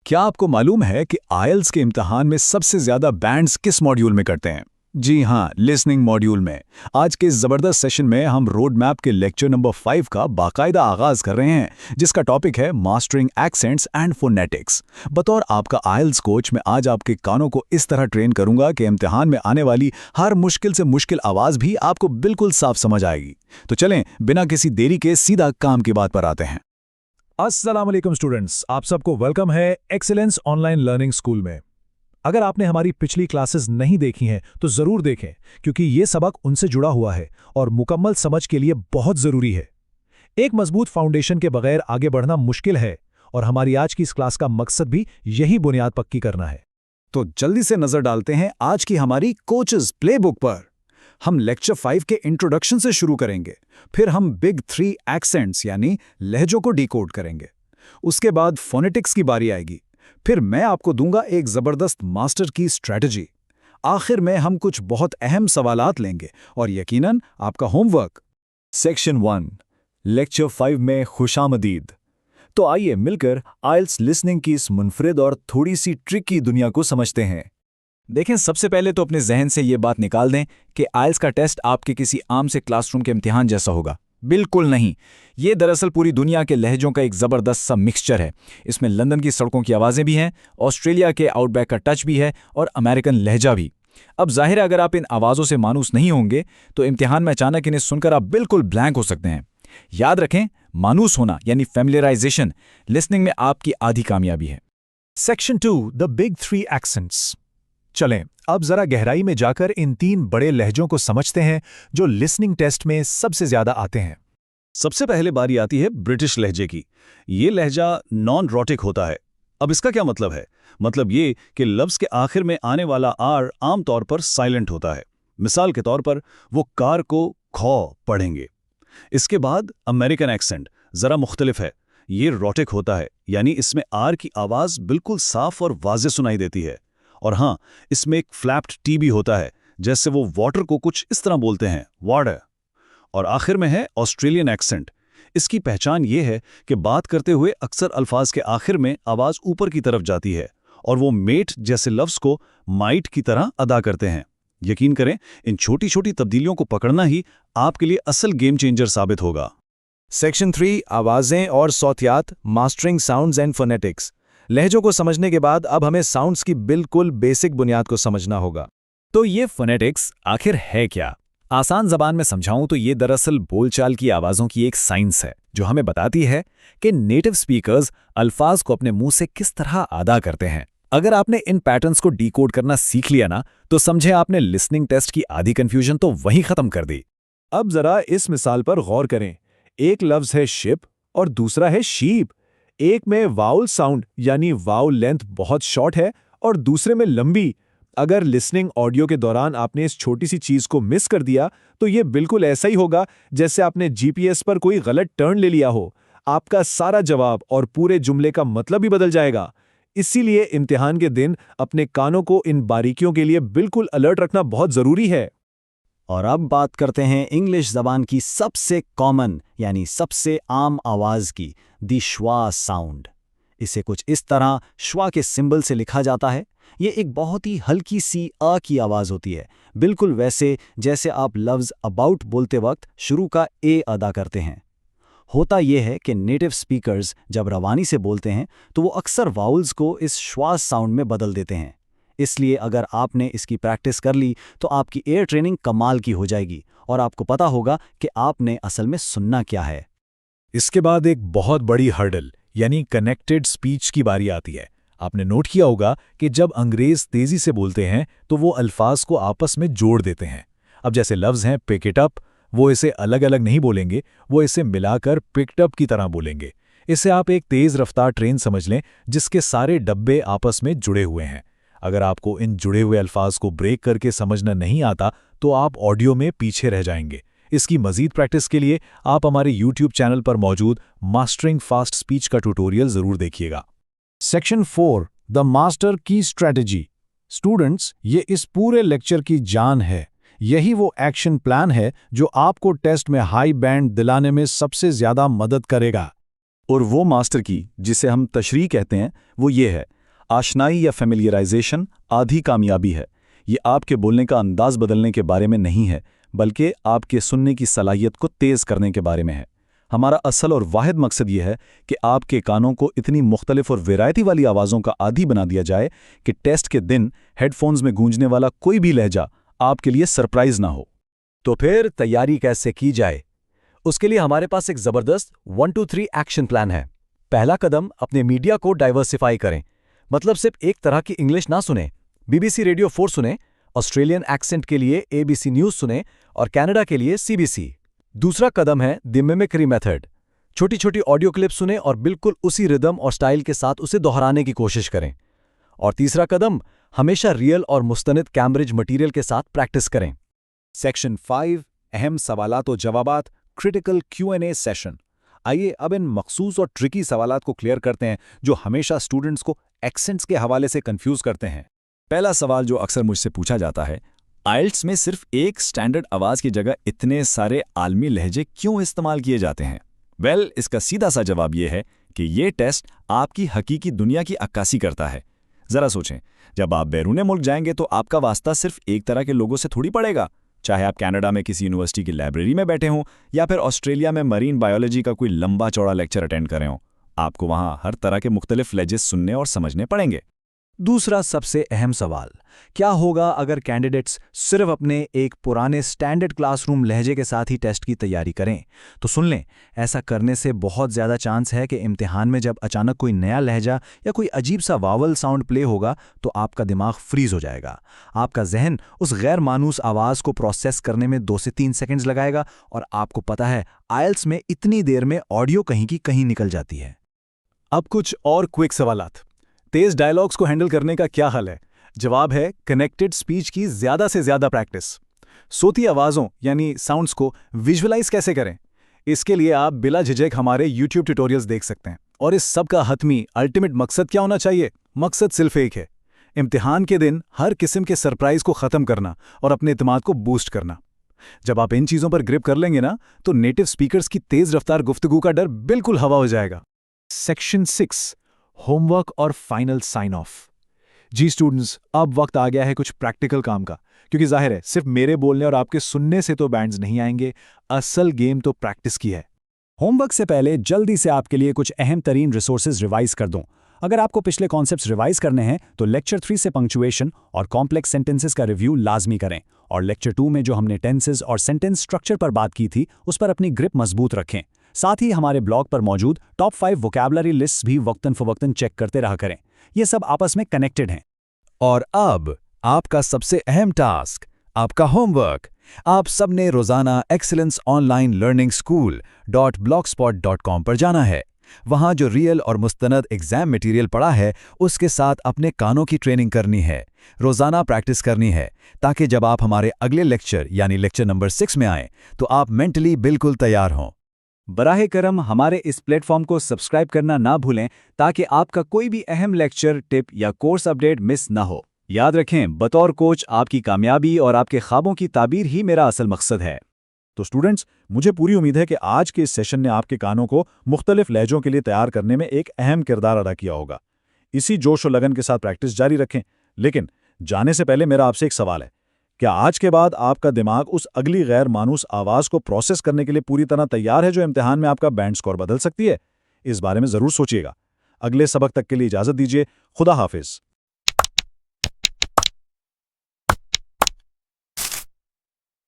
क्या आपको मालूम है कि आईएलटीएस के इम्तिहान में सबसे ज्यादा बैंड्स किस मॉड्यूल में करते हैं? जी हाँ, लिसनिंग मॉड्यूल में। आज के इस जबरदस्त सेशन में हम रोड मैप के लेक्चर नंबर 5 का बाकायदा आगाज कर रहे हैं, जिसका टॉपिक है मास्टरिंग एक्सेंट्स एंड फोनेटिक्स। बतौर आपका आईएलटीएस कोच मैं आज आपके कानों को इस तरह ट्रेन करूंगा कि इम्तिहान में आने वाली हर मुश्किल से मुश्किल आवाज भी आपको बिल्कुल साफ समझ आएगी। तो चलें, बिना किसी देरी के सीधा काम की बात पर आते हैं। अस्सलाम वालेकुम स्टूडेंट्स, आप सबको वेलकम है एक्सीलेंस ऑनलाइन लर्निंग स्कूल में। अगर आपने हमारी पिछली क्लासेस नहीं देखी हैं तो ज़रूर देखें, क्योंकि ये सबक उनसे जुड़ा हुआ है और मुकम्मल समझ के लिए बहुत ज़रूरी है। एक मजबूत फाउंडेशन के बगैर आगे बढ़ना मुश्किल है और हमारी आज की इस क्लास का मकसद भी यही बुनियाद पक्की करना है। तो जल्दी से नजर डालते हैं आज की हमारी कोचेस प्लेबुक पर। हम लेक्चर 5 के इंट्रोडक्शन से शुरू करेंगे, फिर हम बिग 3 एक्सेंट्स यानी लहजों को डिकोड करेंगे। उसके बाद फोनेटिक्स की बारी आएगी, फिर मैं आपको दूंगा एक जबरदस्त मास्टर की स्ट्रेटजी। आखिर में हम कुछ बहुत अहम सवालात लेंगे और यकीनन आपका होमवर्क। सेक्शन 1 लेक्चर 5 में खुशामदीद। तो आइए मिलकर आईएलटीएस लिसनिंग की इस मुनफरिद और थोड़ी सी ट्रिकी दुनिया को समझते हैं। देखें, सबसे पहले तो अपने जहन से ये बात निकाल दें कि आईएलटीएस का टेस्ट आपके किसी आम से क्लासरूम के इम्तिहान जैसा होगा। बिल्कुल नहीं। ये दरअसल पूरी दुनिया के लहजों का एक ज़बरदस्त सा मिक्सचर है। इसमें लंदन की सड़कों की आवाज़ें भी हैं, ऑस्ट्रेलिया के आउटबैक का टच भी है और अमेरिकन लहजा भी। अब जाहिर है, अगर आप इन आवाज़ों से मानूस नहीं होंगे तो इम्तिहान में अचानक इन्हें सुनकर आप बिल्कुल ब्लैंक हो सकते हैं। याद रखें, मानूस होना यानी फैमिलियराइजेशन लिसनिंग में आपकी आधी कामयाबी है। Section 2 the big 3 accents. चलें, अब जरा गहराई में जाकर इन 3 बड़े लहजों को समझते हैं जो लिसनिंग टेस्ट में सबसे ज्यादा आते हैं। सबसे पहले बारी आती है ब्रिटिश लहजे की। ये लहजा नॉन रॉटिक होता है। अब इसका क्या मतलब है? मतलब ये कि लफ्ज़ के आखिर में आने वाला आर आमतौर पर साइलेंट होता है। मिसाल के तौर पर वो कार को खौ पढ़ेंगे। इसके बाद अमेरिकन एक्सेंट जरा मुख्तलिफ है। ये रॉटिक होता है, यानी इसमें आर की आवाज़ बिल्कुल साफ और वाज़ेह सुनाई देती है। और हाँ, इसमें एक फ्लैप्ड टी भी होता है, जैसे वो वाटर को कुछ इस तरह बोलते हैं, वाटर। और आखिर में है ऑस्ट्रेलियन एक्सेंट। इसकी पहचान ये है कि बात करते हुए अक्सर अल्फाज के आखिर में आवाज़ ऊपर की तरफ जाती है और वो मेट जैसे लफ्ज़ को माइट की तरह अदा करते हैं। यकीन करें, इन छोटी छोटी तब्दीलियों को पकड़ना ही आपके लिए असल गेम चेंजर साबित होगा। सेक्शन 3 आवाज़ें और सौतियात, मास्टरिंग साउंड्स एंड फोनेटिक्स। लहजों को समझने के बाद अब हमें साउंड्स की बिल्कुल बेसिक बुनियाद को समझना होगा। तो ये फोनेटिक्स आखिर है क्या? आसान जबान में समझाऊं तो ये दरअसल बोलचाल की आवाज़ों की एक साइंस है जो हमें बताती है कि नेटिव स्पीकर्स अल्फाज को अपने मुंह से किस तरह अदा करते हैं। अगर आपने इन पैटर्न्स को डिकोड करना सीख लिया ना, तो समझे आपने लिसनिंग टेस्ट की आधी कंफ्यूजन तो वहीं खत्म कर दी। अब जरा इस मिसाल पर गौर करें। एक लफ्ज़ है शिप और दूसरा है शीप। एक में वाउल साउंड यानी वाउल लेंथ बहुत शॉर्ट है और दूसरे में लंबी। अगर लिसनिंग ऑडियो के दौरान आपने इस छोटी सी चीज को मिस कर दिया तो ये बिल्कुल ऐसा ही होगा जैसे आपने जीपीएस पर कोई गलत टर्न ले लिया हो। आपका सारा जवाब और पूरे जुमले का मतलब ही बदल जाएगा। इसीलिए इम्तिहान के दिन अपने कानों को इन बारीकियों के लिए बिल्कुल अलर्ट रखना बहुत जरूरी है। और अब बात करते हैं इंग्लिश ज़बान की सबसे कॉमन यानी सबसे आम आवाज़ की, दी श्वा साउंड। इसे कुछ इस तरह श्वा के सिंबल से लिखा जाता है। ये एक बहुत ही हल्की सी अ की आवाज़ होती है, बिल्कुल वैसे जैसे आप लफ्ज़ अबाउट बोलते वक्त शुरू का ए अदा करते हैं। होता यह है कि नेटिव स्पीकर्स जब रवानी से बोलते हैं तो वो अक्सर वाउल्स को इस श्वास साउंड में बदल देते हैं। इसलिए अगर आपने इसकी प्रैक्टिस कर ली तो आपकी एयर ट्रेनिंग कमाल की हो जाएगी और आपको पता होगा कि आपने असल में सुनना क्या है। इसके बाद एक बहुत बड़ी हर्डल यानी कनेक्टेड स्पीच की बारी आती है। आपने नोट किया होगा कि जब अंग्रेज तेजी से बोलते हैं तो वो अल्फाज को आपस में जोड़ देते हैं। अब जैसे लफ्ज़ हैं पिक इट अप, वो इसे अलग अलग नहीं बोलेंगे, वो इसे मिलाकर पिक्ड अप की तरह बोलेंगे। इसे आप एक तेज़ रफ्तार ट्रेन समझ लें जिसके सारे डब्बे आपस में जुड़े हुए हैं। अगर आपको इन जुड़े हुए अल्फाज को ब्रेक करके समझना नहीं आता तो आप ऑडियो में पीछे रह जाएंगे। इसकी मजीद प्रैक्टिस के लिए आप हमारे YouTube चैनल पर मौजूद मास्टरिंग फास्ट स्पीच का ट्यूटोरियल ज़रूर देखिएगा। सेक्शन 4 द मास्टर की स्ट्रेटजी। स्टूडेंट्स, ये इस पूरे लेक्चर की जान है। यही वो एक्शन प्लान है जो आपको टेस्ट में हाई बैंड दिलाने में सबसे ज़्यादा मदद करेगा। और वो मास्टर की जिसे हम तशरीह कहते हैं, वो ये है आशनाई या फेमिलियराइजेशन आधी कामयाबी है। ये आपके बोलने का अंदाज बदलने के बारे में नहीं है, बल्कि आपके सुनने की सलाहियत को तेज़ करने के बारे में है। हमारा असल और वाहिद मकसद ये है कि आपके कानों को इतनी मुख्तलिफ और वैरायटी वाली आवाज़ों का आदी बना दिया जाए कि टेस्ट के दिन हेडफोन्स में गूंजने वाला कोई भी लहजा आपके लिए सरप्राइज ना हो। तो फिर तैयारी कैसे की जाए? उसके लिए हमारे पास एक ज़बरदस्त 1 2 3 एक्शन प्लान है। पहला कदम, अपने मीडिया को डाइवर्सिफाई करें। मतलब सिर्फ एक तरह की इंग्लिश ना सुने। BBC रेडियो 4 सुने, ऑस्ट्रेलियन एक्सेंट के लिए ABC न्यूज़ सुने और कनाडा के लिए CBC। दूसरा कदम है द मिमिक्री मेथड। छोटी छोटी ऑडियो क्लिप सुने और बिल्कुल उसी रिदम और स्टाइल के साथ उसे दोहराने की कोशिश करें। और तीसरा कदम, हमेशा रियल और मुस्तनिद कैम्ब्रिज मटेरियल के साथ प्रैक्टिस करें। सेक्शन 5 अहम सवालात और जवाबात, क्रिटिकल Q&A सेशन। आइए अब इन मखसूस और ट्रिकी सवालात को क्लियर करते हैं जो हमेशा स्टूडेंट्स को एक्सेंट्स के हवाले से कंफ्यूज करते हैं। पहला सवाल जो अक्सर मुझसे पूछा जाता है, आइल्ट्स में सिर्फ एक स्टैंडर्ड आवाज की जगह इतने सारे आलमी लहजे क्यों इस्तेमाल किए जाते हैं? वेल, इसका सीधा सा जवाब यह है कि ये टेस्ट आपकी हकीकी दुनिया की अक्कासी करता है। जरा सोचें, जब आप बैरूने मुल्क जाएंगे तो आपका वास्ता सिर्फ एक तरह के लोगों से थोड़ी पड़ेगा। चाहे आप कनाडा में किसी यूनिवर्सिटी की लाइब्रेरी में बैठे हों या फिर ऑस्ट्रेलिया में मरीन बायोलॉजी का कोई लंबा चौड़ा लेक्चर अटेंड करें हों, आपको वहां हर तरह के मुख्तलिफ लहजे सुनने और समझने पड़ेंगे। दूसरा सबसे अहम सवाल, क्या होगा अगर कैंडिडेट्स सिर्फ अपने एक पुराने स्टैंडर्ड क्लासरूम लहजे के साथ ही टेस्ट की तैयारी करें? तो सुन लें, ऐसा करने से बहुत ज़्यादा चांस है कि इम्तिहान में जब अचानक कोई नया लहजा या कोई अजीब सा वावल साउंड प्ले होगा तो आपका दिमाग फ्रीज हो जाएगा। आपका जहन उस गैर मानूस आवाज़ को प्रोसेस करने में 2 से 3 सेकंड्स लगाएगा और आपको पता है आइल्स में इतनी देर में ऑडियो कहीं की कहीं निकल जाती है। अब कुछ और क्विक सवालात। तेज डायलॉग्स को हैंडल करने का क्या हल है? जवाब है कनेक्टेड स्पीच की ज़्यादा से ज़्यादा प्रैक्टिस। सोती आवाज़ों यानी साउंड्स को विजुअलाइज कैसे करें? इसके लिए आप बिला झिझक हमारे YouTube ट्यूटोरियल्स देख सकते हैं। और इस सब का हतमी अल्टीमेट मकसद क्या होना चाहिए? मकसद सिर्फ एक है, इम्तिहान के दिन हर किस्म के सरप्राइज को ख़त्म करना और अपने इत्मीनान को बूस्ट करना। जब आप इन चीज़ों पर ग्रिप कर लेंगे ना, तो नेटिव स्पीकर्स की तेज़ रफ्तार गुफ्तगू का डर बिल्कुल हवा हो जाएगा। सेक्शन 6, होमवर्क और फाइनल साइन ऑफ। जी स्टूडेंट्स, अब वक्त आ गया है कुछ प्रैक्टिकल काम का, क्योंकि जाहिर है सिर्फ मेरे बोलने और आपके सुनने से तो बैंड्स नहीं आएंगे, असल गेम तो प्रैक्टिस की है। होमवर्क से पहले जल्दी से आपके लिए कुछ अहम तरीन रिसोर्सेज रिवाइज कर दूं। अगर आपको पिछले कॉन्सेप्ट्स रिवाइज करने हैं तो लेक्चर 3 से पंक्चुएशन और कॉम्प्लेक्स सेंटेंसेस का रिव्यू लाजमी करें, और लेक्चर 2 में जो हमने टेंसेस और सेंटेंस स्ट्रक्चर पर बात की थी उस पर अपनी ग्रिप मजबूत रखें। साथ ही हमारे ब्लॉग पर मौजूद टॉप 5 वोकैबुलरी लिस्ट्स भी वक्तन फवक्तन चेक करते रहा करें। ये सब आपस में कनेक्टेड हैं। और अब आपका सबसे अहम टास्क, आपका होमवर्क। आप सबने रोजाना एक्सीलेंस ऑनलाइन लर्निंग स्कूल.blogspot.com पर जाना है। वहां जो रियल और मुस्तनद एग्जाम मटेरियल पड़ा है उसके साथ अपने कानों की ट्रेनिंग करनी है, रोजाना प्रैक्टिस करनी है, ताकि जब आप हमारे अगले लेक्चर यानी लेक्चर नंबर 6 में आएं तो आप मेंटली बिल्कुल तैयार हों। बराहे करम हमारे इस प्लेटफॉर्म को सब्सक्राइब करना ना भूलें ताकि आपका कोई भी अहम लेक्चर, टिप या कोर्स अपडेट मिस ना हो। याद रखें, बतौर कोच आपकी कामयाबी और आपके ख्वाबों की ताबीर ही मेरा असल मकसद है। तो स्टूडेंट्स, मुझे पूरी उम्मीद है कि आज के इस सेशन ने आपके कानों को मुख्तलिफ लहजों के लिए तैयार करने में एक अहम किरदार अदा किया होगा। इसी जोश और लगन के साथ प्रैक्टिस जारी रखें। लेकिन जाने से पहले मेरा आपसे एक सवाल है, क्या आज के बाद आपका दिमाग उस अगली गैर मानूस आवाज़ को प्रोसेस करने के लिए पूरी तरह तैयार है जो इम्तिहान में आपका बैंड स्कोर बदल सकती है? इस बारे में ज़रूर सोचिएगा। अगले सबक तक के लिए इजाज़त दीजिए। खुदा हाफिज़।